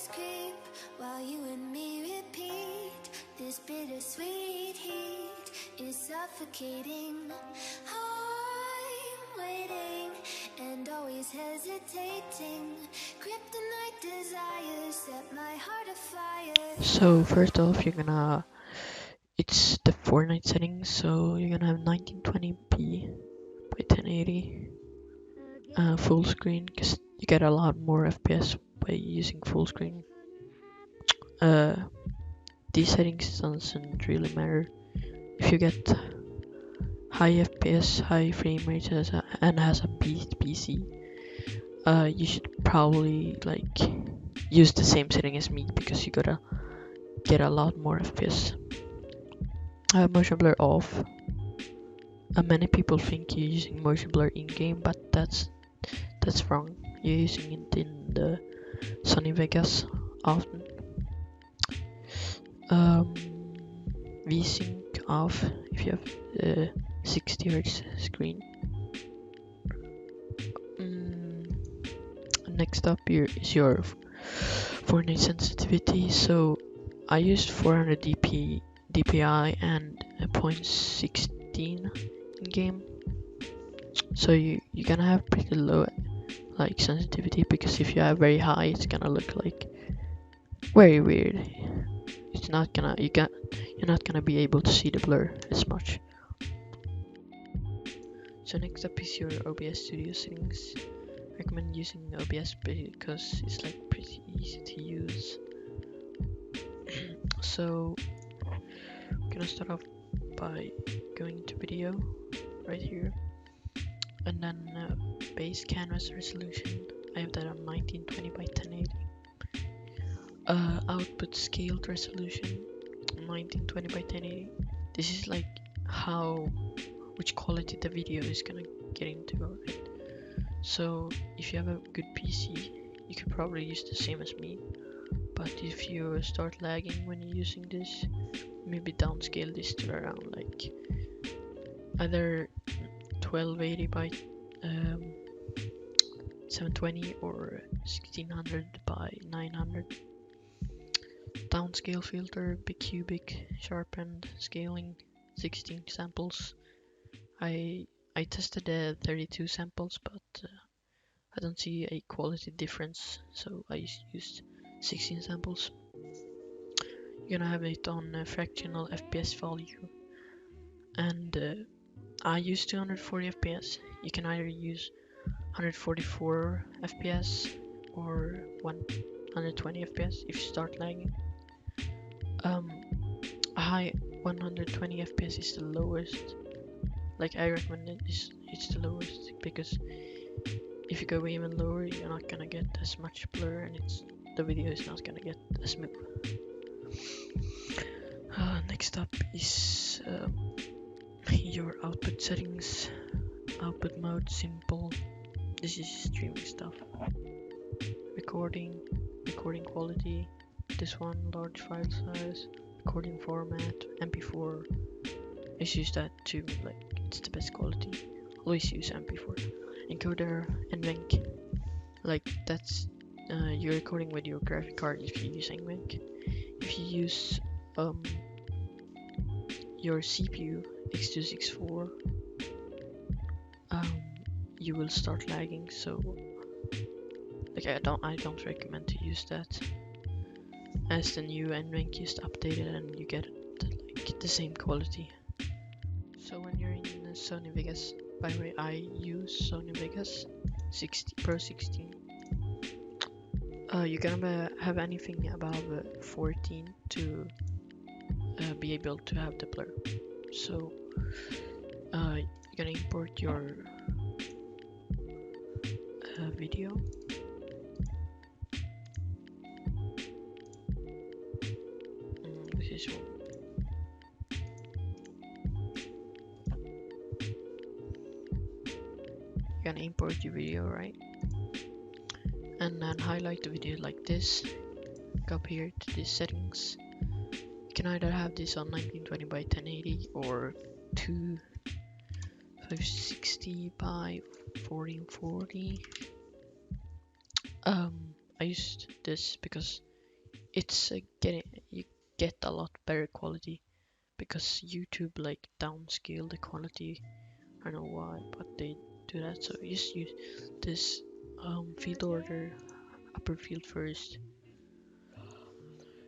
memories creep while you and me repeat. This bittersweet heat is suffocating. I'm waiting and always hesitating. Kryptonite desires set my heart afire. So first off, it's the Fortnite settings, so you're gonna have 1920p by 1080 full screen, because you get a lot more FPS by using full screen. Uh, these settings doesn't really matter. If you get high FPS, high frame rates, and has a beast PC, you should probably like use the same setting as me, because you gotta get a lot more FPS. Motion blur off. Many people think you're using motion blur in game, but that's wrong. You're using it in the Sony Vegas often. VSync off if you have 60 Hz screen. Next up here is your Fortnite sensitivity. So I used 400 DPI and 0.16 in game. So you're gonna have pretty low like sensitivity, because if you have very high, it's gonna look like very weird. It's not gonna you're not gonna be able to see the blur as much. So next up is your OBS studio settings. I recommend using OBS because it's like pretty easy to use. So I'm gonna start off by going to video right here, and then base canvas resolution. I have that on 1920 by 1080. Output scaled resolution 1920 by 1080. This is like which quality the video is gonna get into, right? So if you have a good PC, you could probably use the same as me. But if you start lagging when you're using this, maybe downscale this to around like either 1280 by 720 or 1600 by 900. Downscale filter, big cubic, sharpened, scaling, 16 samples. I tested the 32 samples, but I don't see a quality difference, so I used 16 samples. You're gonna have it on a fractional FPS value, and I use 240 FPS. You can either use 144 FPS or 120 FPS if you start lagging. A high 120 FPS is the lowest. Like I recommend it's the lowest, because if you go even lower, you're not gonna get as much blur, and the video is not gonna get as smooth. Next up is your output settings. Output mode simple. This is streaming stuff. Recording quality. This one, large file size. Recording format, MP4. I just use that too, like it's the best quality. Always use MP4. Encoder and NVENC. Like that's you're recording with your graphic card if you use NVENC. If you use your CPU X264, you will start lagging. So like I don't recommend to use that, as the new NVENC is updated and you get like the same quality. So when you're in Sony Vegas, by the way, I use Sony Vegas 60 Pro 16. You're gonna have anything above 14 to be able to have the blur. So you're gonna import your video. This is one. You're gonna import your video, right? And then highlight the video like this. Go up here to the settings. You can either have this on 1920 by 1080 or 2560 by 1440. I used this because it's you get a lot better quality because YouTube like downscale the quality. I don't know why, but they do that. So just use this field order upper field first.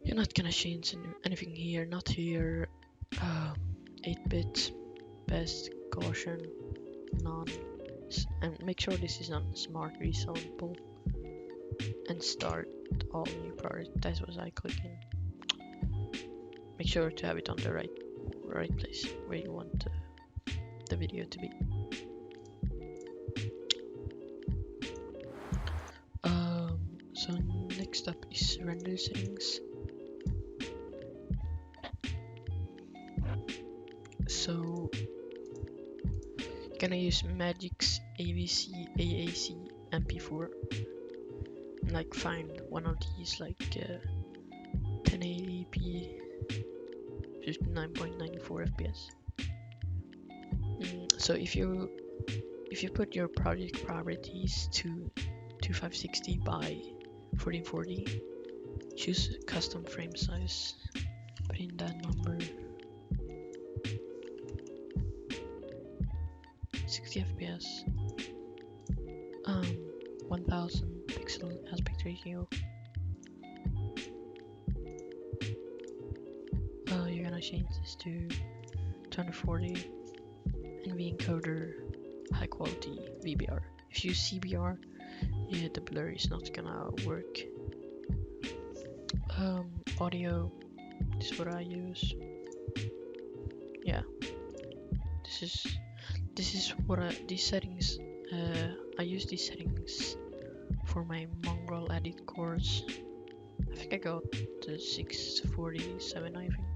You're not gonna change anything here, not here. 8-bit, best, Gaussian, none, and make sure this is on smart resample, and start all new project. That was I clicking. Make sure to have it on the right place where you want the video to be. So next up is render settings. So you're gonna use Magic's AVC, AAC, MP4. And like find one of these like 1080p, 59.94 FPS. So if you put your project properties to 2560 by 1440, choose custom frame size, put in that number, 60 FPS, 1000 pixel aspect ratio. You're gonna change this to 240, NV encoder, high quality VBR. If you use CBR, yeah, the blur is not gonna work. Audio, this is what I use. Yeah, this is what these settings. I use these settings for my mongrel edit course. I think I got the 647, I think.